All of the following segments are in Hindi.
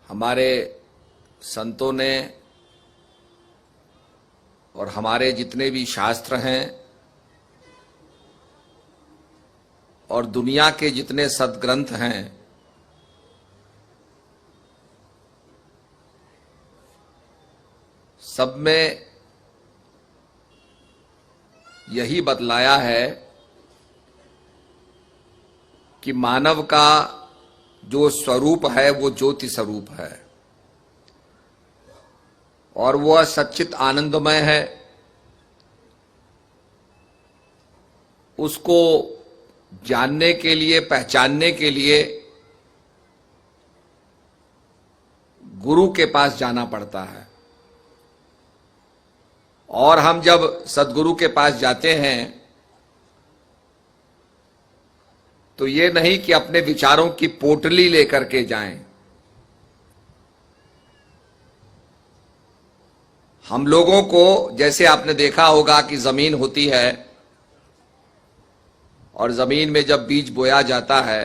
हमारे संतों ने और हमारे जितने भी शास्त्र हैं और दुनिया के जितने सद्ग्रंथ हैं, सब में यही बतलाया है कि मानव का जो स्वरूप है वो ज्योति स्वरूप है और वह सच्चित आनंदमय है। उसको जानने के लिए, पहचानने के लिए गुरु के पास जाना पड़ता है। और हम जब सद्गुरु के पास जाते हैं तो ये नहीं कि अपने विचारों की पोटली लेकर के जाएं। हम लोगों को, जैसे आपने देखा होगा कि जमीन होती है और जमीन में जब बीज बोया जाता है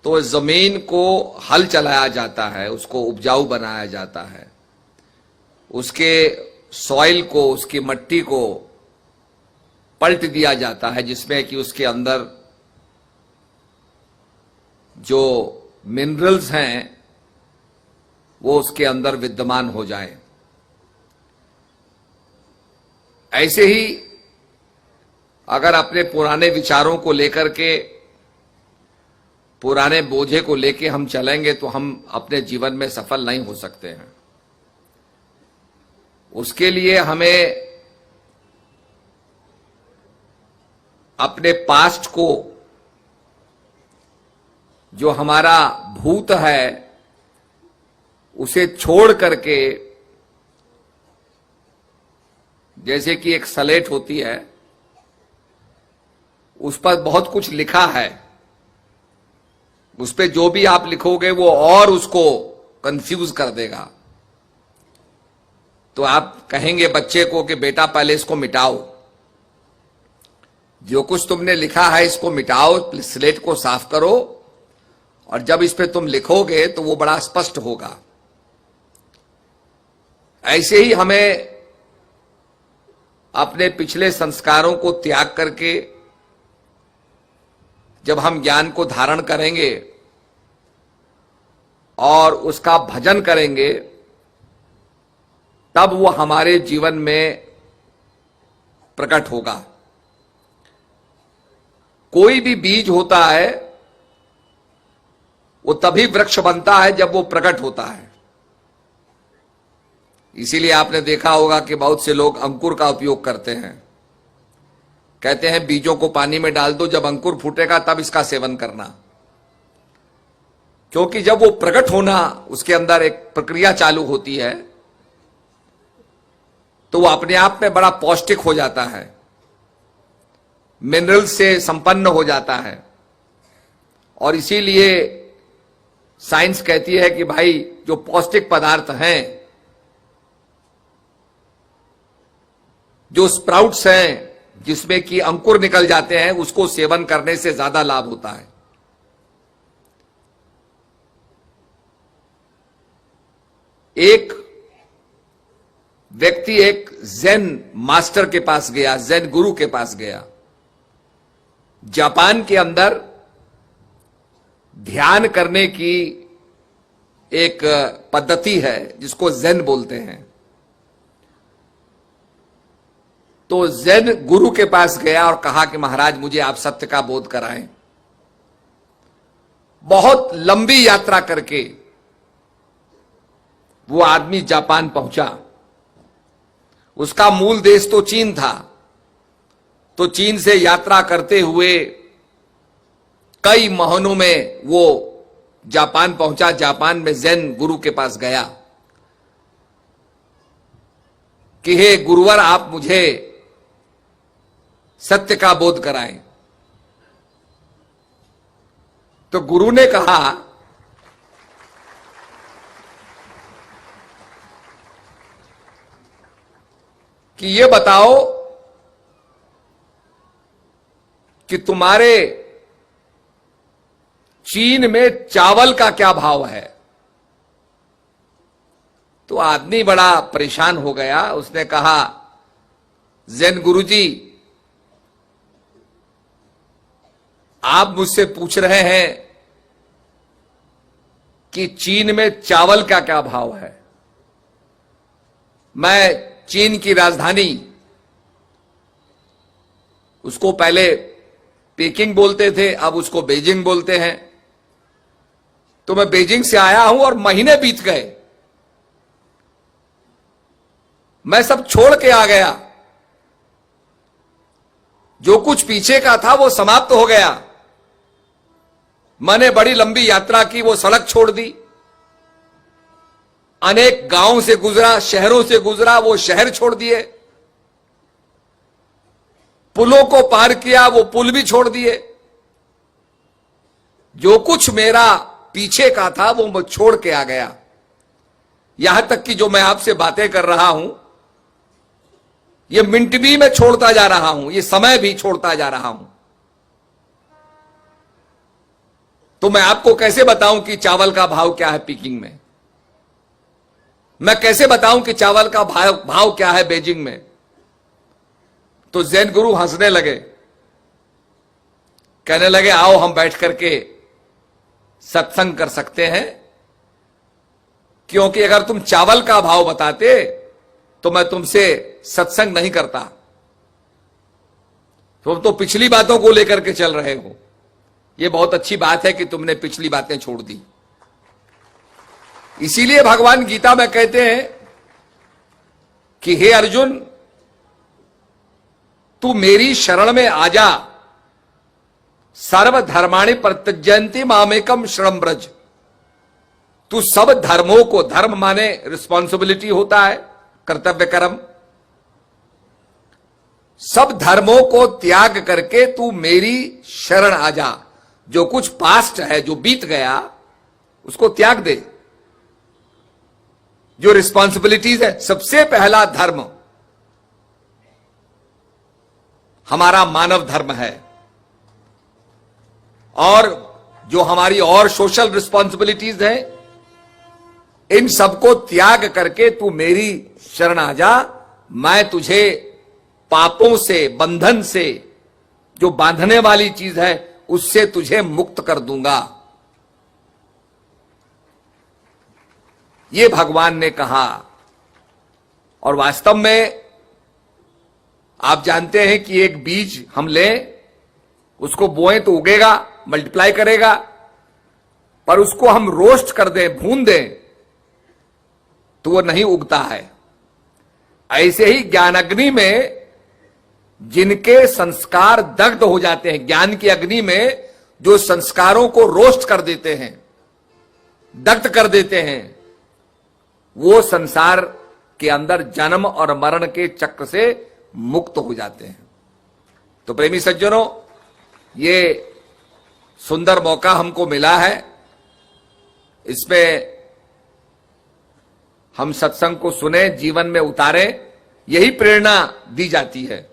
तो जमीन को हल चलाया जाता है, उसको उपजाऊ बनाया जाता है, उसके सॉइल को, उसकी मट्टी को पलट दिया जाता है, जिसमें कि उसके अंदर जो मिनरल्स हैं वो उसके अंदर विद्यमान हो जाए। ऐसे ही अगर अपने पुराने विचारों को लेकर के, पुराने बोझे को लेके हम चलेंगे तो हम अपने जीवन में सफल नहीं हो सकते हैं। उसके लिए हमें अपने पास्ट को, जो हमारा भूत है, उसे छोड़ करके, जैसे कि एक स्लेट होती है, उस पर बहुत कुछ लिखा है, उस पर जो भी आप लिखोगे वो और उसको कंफ्यूज कर देगा। तो आप कहेंगे बच्चे को कि बेटा पहले इसको मिटाओ, जो कुछ तुमने लिखा है इसको मिटाओ, स्लेट को साफ करो, और जब इस पे तुम लिखोगे तो वो बड़ा स्पष्ट होगा। ऐसे ही हमें अपने पिछले संस्कारों को त्याग करके जब हम ज्ञान को धारण करेंगे और उसका भजन करेंगे, तब वो हमारे जीवन में प्रकट होगा। कोई भी बीज होता है वो तभी वृक्ष बनता है जब वो प्रकट होता है। इसीलिए आपने देखा होगा कि बहुत से लोग अंकुर का उपयोग करते हैं, कहते हैं बीजों को पानी में डाल दो, जब अंकुर फूटेगा तब इसका सेवन करना। क्योंकि जब वो प्रकट होना, उसके अंदर एक प्रक्रिया चालू होती है, तो वो अपने आप में बड़ा पौष्टिक हो जाता है, मिनरल से संपन्न हो जाता है। और इसीलिए साइंस कहती है कि भाई जो पौष्टिक पदार्थ हैं, जो स्प्राउट्स हैं, जिसमें कि अंकुर निकल जाते हैं, उसको सेवन करने से ज्यादा लाभ होता है। एक व्यक्ति एक ज़ेन मास्टर के पास गया, ज़ेन गुरु के पास गया। जापान के अंदर ध्यान करने की एक पद्धति है जिसको ज़ेन बोलते हैं। तो ज़ेन गुरु के पास गया और कहा कि महाराज मुझे आप सत्य का बोध कराएं। बहुत लंबी यात्रा करके वो आदमी जापान पहुंचा। उसका मूल देश तो चीन था, तो चीन से यात्रा करते हुए कई महीनों में वो जापान पहुंचा। जापान में ज़ेन गुरु के पास गया कि हे गुरुवर, आप मुझे सत्य का बोध कराएं। तो गुरु ने कहा कि ये बताओ कि तुम्हारे चीन में चावल का क्या भाव है। तो आदमी बड़ा परेशान हो गया। उसने कहा, जैन गुरुजी, आप मुझसे पूछ रहे हैं कि चीन में चावल का क्या भाव है। मैं चीन की राजधानी, उसको पहले पेकिंग बोलते थे, अब उसको बीजिंग बोलते हैं। तो मैं बीजिंग से आया हूं और महीने बीत गए, मैं सब छोड़ के आ गया। जो कुछ पीछे का था वो समाप्त हो गया। मैंने बड़ी लंबी यात्रा की, वो सड़क छोड़ दी, अनेक गांवों से गुजरा, शहरों से गुजरा, वो शहर छोड़ दिए, पुलों को पार किया, वो पुल भी छोड़ दिए। जो कुछ मेरा पीछे का था वो मैं छोड़ के आ गया। यहां तक कि जो मैं आपसे बातें कर रहा हूं, ये मिनट भी मैं छोड़ता जा रहा हूं, ये समय भी छोड़ता जा रहा हूं। तो मैं आपको कैसे बताऊं कि चावल का भाव क्या है पीकिंग में। मैं कैसे बताऊं कि चावल का भाव क्या है बीजिंग में। तो जैन गुरु हंसने लगे, कहने लगे, आओ हम बैठ करके सत्संग कर सकते हैं, क्योंकि अगर तुम चावल का भाव बताते तो मैं तुमसे सत्संग नहीं करता। तुम तो पिछली बातों को लेकर के चल रहे हो। यह बहुत अच्छी बात है कि तुमने पिछली बातें छोड़ दी। इसीलिए भगवान गीता में कहते हैं कि हे अर्जुन, तू मेरी शरण में आ जा, सर्व धर्माणि परित्यज्यन्ति मामेकम शरणं व्रज। तू सब धर्मों को, धर्म माने रिस्पॉन्सिबिलिटी होता है, कर्तव्य कर्म, सब धर्मों को त्याग करके तू मेरी शरण आ जा। जो कुछ पास्ट है, जो बीत गया, उसको त्याग दे। जो रिस्पॉन्सिबिलिटीज है, सबसे पहला धर्म हमारा मानव धर्म है, और जो हमारी और सोशल रिस्पॉन्सिबिलिटीज हैं, इन सबको त्याग करके तू मेरी शरण आ जा। मैं तुझे पापों से, बंधन से, जो बांधने वाली चीज है, उससे तुझे मुक्त कर दूंगा। ये भगवान ने कहा। और वास्तव में आप जानते हैं कि एक बीज हम लें, उसको बोएं तो उगेगा, मल्टीप्लाई करेगा, पर उसको हम रोस्ट कर दें, भून दें, तो वो नहीं उगता है। ऐसे ही ज्ञान अग्नि में जिनके संस्कार दग्ध हो जाते हैं, ज्ञान की अग्नि में जो संस्कारों को रोस्ट कर देते हैं, दग्ध कर देते हैं, वो संसार के अंदर जन्म और मरण के चक्र से मुक्त हो जाते हैं। तो प्रेमी सज्जनों, ये सुंदर मौका हमको मिला है, इसमें हम सत्संग को सुने, जीवन में उतारें, यही प्रेरणा दी जाती है।